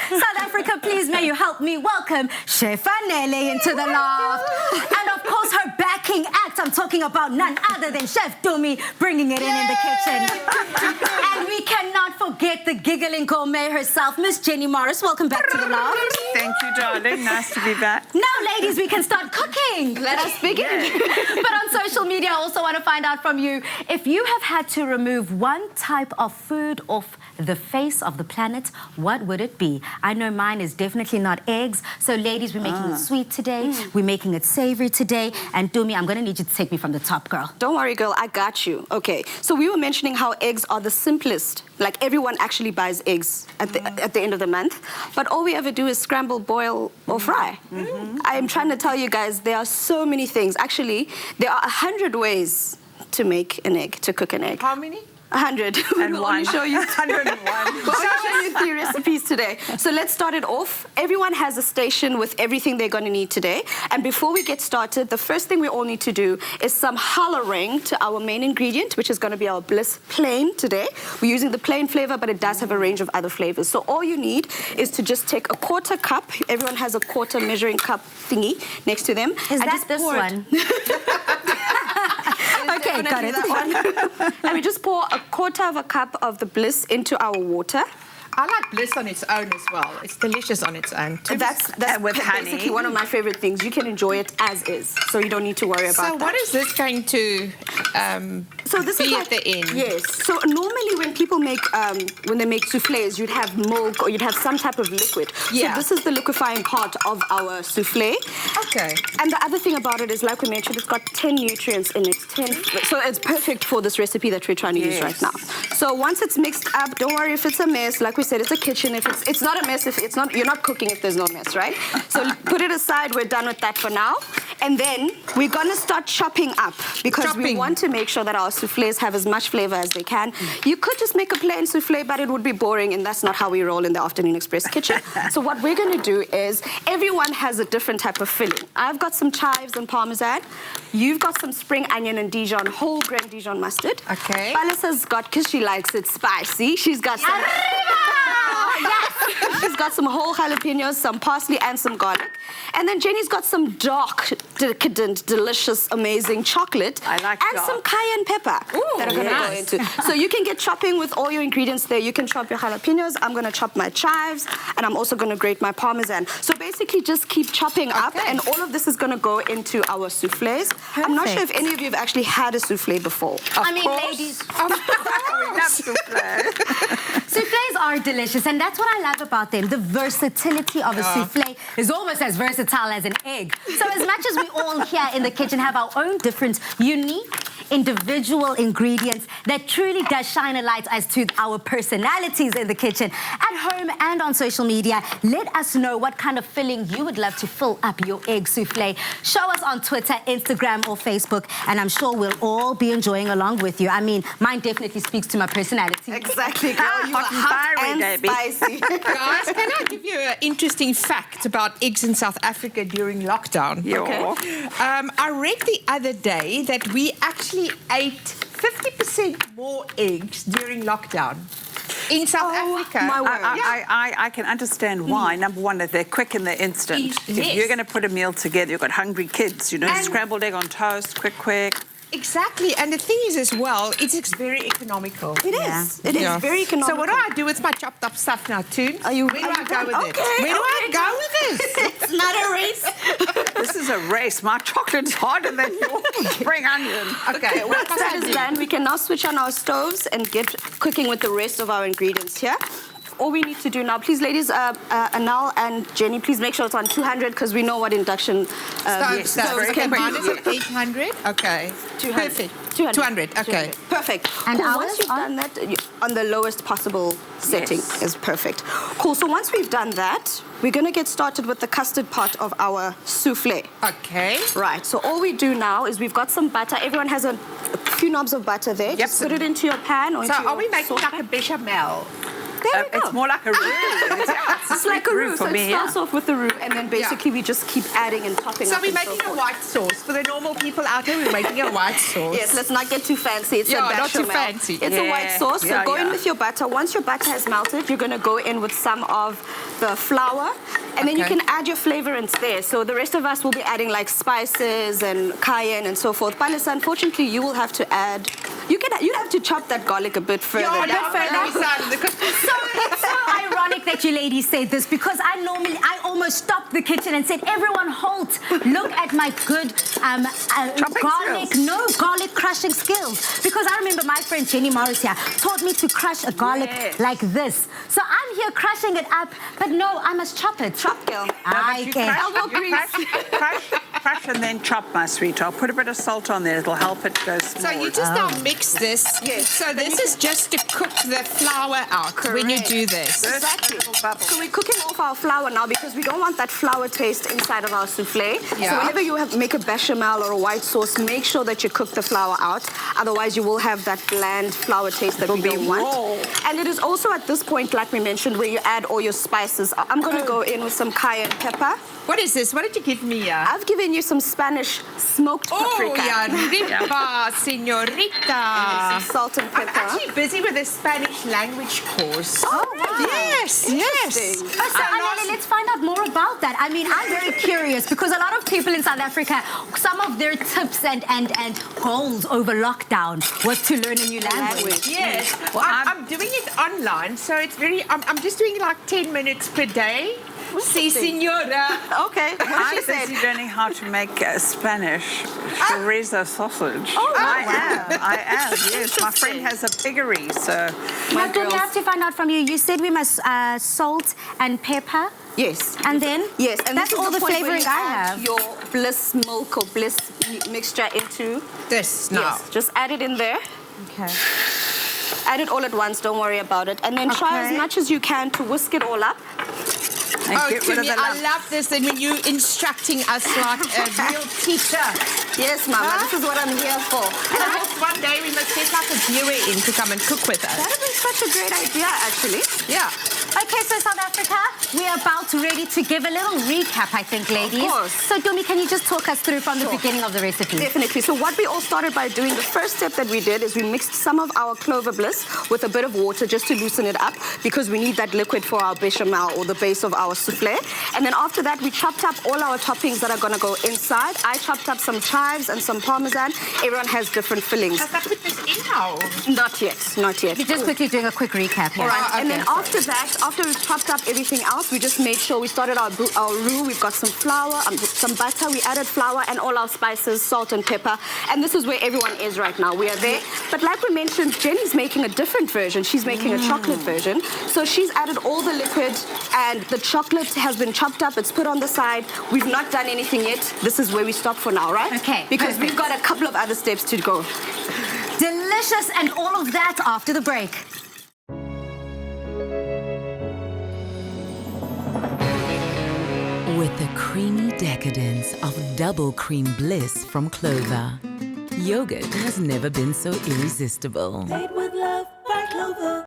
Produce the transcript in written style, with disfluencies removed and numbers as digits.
South Africa, please may you help me welcome Chef Anele into the loft. And of course, her backing act, I'm talking about none other than Chef Dumi, bringing it in the kitchen. And we cannot forget the giggling gourmet herself, Miss Jenny Morris. Welcome back to the loft. Thank you, darling. Nice to be back. Now, ladies, we can start cooking. Let us begin. But on social media, I also want to find out from you, if you have had to remove one type of food off the face of the planet, what would it be? I know mine is definitely not eggs. So, ladies, we're making it sweet today. We're making it savory today. And Dumi, I'm going to need you to take me from the top, girl. Don't worry, girl. I got you. Okay. So we were mentioning how eggs are the simplest. Like, everyone actually buys eggs at the end of the month. But all we ever do is scramble, boil, or fry. I am trying to tell you guys, there are so many things. Actually, there are 100 ways to make an egg, to cook an egg. How many? 100. And We'll one. only show you 101. We'll only show you 3 recipes today. So let's start it off. Everyone has a station with everything they're going to need today. And before we get started, the first thing we all need to do is some coloring to our main ingredient, which is going to be our Bliss Plain today. We're using the plain flavor, but it does have a range of other flavors. So all you need is to just take a quarter cup. Everyone has a quarter measuring cup thingy next to them. Is and that just this pour one? Okay, got it. That one. And we just pour a quarter of a cup of the Bliss into our water. I like Bliss on its own as well. It's delicious on its own. That's with basically honey. one of my favorite things. You can enjoy it as is, so you don't need to worry about So that. what is this going to So this be is at the end? Yes. So normally when people make, when they make soufflés, you'd have milk or you'd have some type of liquid. Yeah. So this is the liquefying part of our soufflé. Okay. And the other thing about it is, like we mentioned, it's got 10 nutrients in it. 10. So it's perfect for this recipe that we're trying to use right now. So once it's mixed up, don't worry if it's a mess. Like we said, it's a kitchen. If it's not a mess, if it's not, you're not cooking if there's no mess, right? So put it aside. We're done with that for now. And then we're gonna start chopping up because we want to make sure that our soufflés have as much flavor as they can. You could just make a plain soufflé, but it would be boring, and that's not how we roll in the Afternoon Express kitchen. So what we're gonna do is, everyone has a different type of filling. I've got some chives and parmesan. You've got some spring onion and Dijon, whole grain Dijon mustard. Okay. Alisa's got, because she likes it spicy, she's got some... Yes! She's got some whole jalapenos, some parsley, and some garlic. And then Jenny's got some dark, decadent, delicious, amazing chocolate. I like and dark. some cayenne pepper that I'm going to go into. So you can get chopping with all your ingredients there. You can chop your jalapenos. I'm going to chop my chives, and I'm also going to grate my parmesan. So basically just keep chopping up, and all of this is going to go into our soufflés. I'm not sure if any of you have actually had a soufflé before. I mean, ladies, We love soufflé. soufflés are delicious, and that's what I love about them. The versatility of a soufflé is almost as versatile as an egg. So as much as we all here in the kitchen have our own different, unique, individual ingredients that truly does shine a light as to our personalities in the kitchen, at home and on social media, let us know what kind of filling you would love to fill up your egg soufflé. Show us on Twitter, Instagram, or Facebook, and I'm sure we'll all be enjoying along with you. I mean, mine definitely speaks to my personality. Exactly, girl. You are hot and spicy. Guys, can I give you an interesting fact about eggs in South Africa during lockdown? Okay. I read the other day that we actually ate 50% more eggs during lockdown in South Africa. my word. I can understand why. Number one, that they're quick and they're instant. Yes. If you're going to put a meal together, you've got hungry kids, you know, And- scrambled egg on toast, quick. Exactly, and the thing is as well, it's very economical. It is. It is very economical. So what do I do with my chopped up stuff now, Toon? Are you- Where do are I you go done? with it? Okay, Where do I okay. go with this? It's not a race. This is a race. My chocolate's harder than your spring onion. Okay, what Once must that I is do? done, we can now switch on our stoves and get cooking with the rest of our ingredients here. All we need to do now, please, ladies, Anal and Jenny, please make sure it's on 200 because we know what induction stoves Okay, can mine be. is at 800. Okay. 200. Perfect. 200. 200. Okay. Perfect. And cool. ours Once you've on? done that, on the lowest possible setting is perfect. Cool. So once we've done that, we're going to get started with the custard part of our soufflé. Okay. Right. So all we do now is we've got some butter. Everyone has a few knobs of butter there. Yep. Just put it into your pan or So into your are we making saucepan. like a bechamel? There we go. It's more like a roux. It's like a roux for So me. it starts off with the roux, and then basically we just keep adding and topping So up. we're and making a forth. white sauce. For the normal people out there, we're making a white sauce. Yes, let's not get too fancy. It's a not too bechamel. fancy. It's a white sauce. So Yeah, go in yeah. with your butter. Once your butter has melted, you're going to go in with some of the flour, and then you Okay. can add your flavorants there. So the rest of us will be adding like spices and cayenne and so forth. Palisa, unfortunately, you will have to add. You'd have to chop that garlic a bit further. Yeah, down. So it's so ironic that you ladies say this, because I almost stopped the kitchen and said, everyone halt, look at my good garlic crushing skills. Because I remember my friend Jenny Morris here taught me to crush a garlic like this. So I'm here crushing it up, but no, I must chop it. Chop, girl. I can. Elbow grease. Crush and then chop, my sweet. I'll put a bit of salt on there. It'll help it go small. So you just now mix this. Yes. So this is just to cook the flour out when you do this. Exactly. Little bubble. So we're cooking off our flour now because we don't want that flour taste inside of our souffle. Yeah. So whenever you make a bechamel or a white sauce, make sure that you cook the flour out. Otherwise, you will have that bland flour taste that we don't want. And it is also at this point, like we mentioned, where you add all your spices. I'm going to go in with some cayenne pepper. What is this? What did you give me? I've given you some Spanish smoked paprika. ripa, señorita. Some salt and I'm pepper. actually busy with a Spanish language course. Oh, wow. Yes, yes. Interesting. Oh, so Anele, let's find out more about that. I mean, I'm very curious because a lot of people in South Africa, some of their tips and goals over lockdown was to learn a new language. Yes. Well, I'm doing it online, so it's I'm just doing like 10 minutes per day. Si, señora. Okay. What I'm did she say? busy learning how to make Spanish chorizo sausage. Oh, I wow. am. Yes, my friend has a piggery, so Now, do we have to find out from you? You said we must salt and pepper. Yes. And then? Yes, and that's this is all the point where flavoring you I add have. your bliss milk or bliss mixture into. This now. Yes, just add it in there. Okay. Add it all at once, don't worry about it. And then try as Okay. much as you can to whisk it all up. and Oh, get rid of Timmy, the I lump. love this. And when you instructing us like a real teacher. Yes, Mama, this is what I'm here for. And I hope one day we must get like a viewer in to come and cook with us. That would be such a great idea, actually. Yeah. Okay, so South Africa, we're about ready to give a little recap, I think, ladies. course. So, Dumi, can you just talk us through from the beginning of the recipe? Definitely. So what we all started by doing, the first step that we did is we mixed some of our Clover Bliss with a bit of water just to loosen it up because we need that liquid for our bechamel or the base of our souffle. And then after that, we chopped up all our toppings that are going to go inside. I chopped up some chives and some parmesan. Everyone has different fillings. Does that put this in now? Not yet, not yet. We're just quickly doing a quick recap here. All right, Oh, and then okay, after that, after we've chopped up everything else, we just made sure we started our roux. We've got some flour, some butter. We added flour and all our spices, salt and pepper. And this is where everyone is right now. We are there. But like we mentioned, Jenny's making a different version. She's making a chocolate version. So she's added all the liquid and the chocolate has been chopped up. It's put on the side. We've not done anything yet. This is where we stop for now, right? Okay, Because perfect. we've got a couple of other steps to go. Delicious, and all of that after the break. With the creamy decadence of double cream bliss from Clover, yogurt has never been so irresistible. Made with love by Clover.